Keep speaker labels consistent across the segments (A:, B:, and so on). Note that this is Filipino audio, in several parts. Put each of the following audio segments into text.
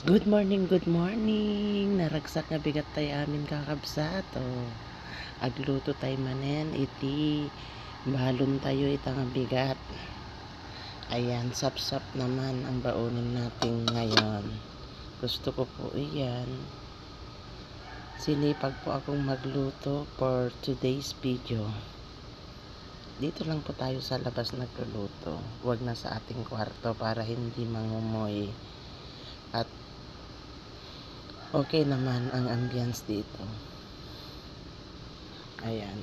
A: Good morning, good morning. Naragsak nga bigat tayo amin kakabsat. Agluto tayo manen, iti balon tayo itang bigat. Ayan, sap-sap naman ang baunin natin ngayon. Gusto ko po iyan. Sinipag po akong magluto for today's video. Dito lang po tayo sa labas nagluluto. Huwag na sa ating kwarto para hindi mangumoy. At okay naman ang ambience dito. Ayan.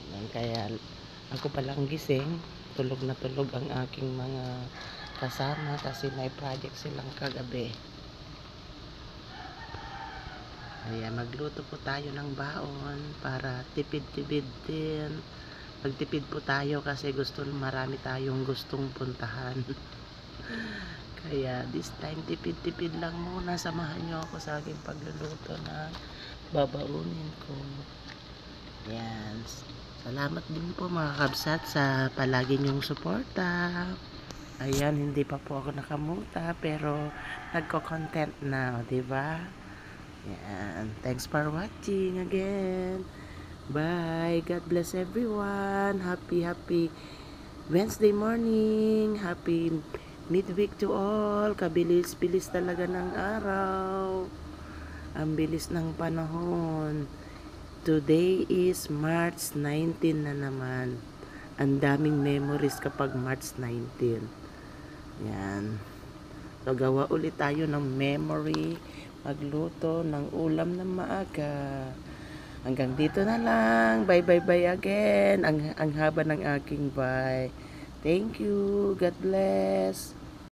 A: Ayan, kaya ako palang gising. Tulog na tulog ang aking mga kasama kasi may project silang kagabi. Ayan, magluto po tayo ng baon para tipid-tipid din. Magtipid po tayo kasi marami tayong gustong puntahan. Kaya this time tipid-tipid lang muna. Samahan nyo ako sa aking pagluluto na babaunin ko. Yan. Salamat din po mga kabsat sa palagi nyong suporta. Ayan, hindi pa po ako nakamuta pero nagko-content na, diba? Yan. Thanks for watching again. Bye. God bless everyone. Happy Wednesday morning. Happy midweek to all. Kabilis-bilis talaga ng araw. Ang bilis ng panahon. Today is March 19 na naman. Ang daming memories kapag March 19. Yan. So, gawa ulit tayo ng memory. Magluto ng ulam na maaga. Hanggang dito na lang. Bye again. Ang haba ng aking bye. Thank you. God bless.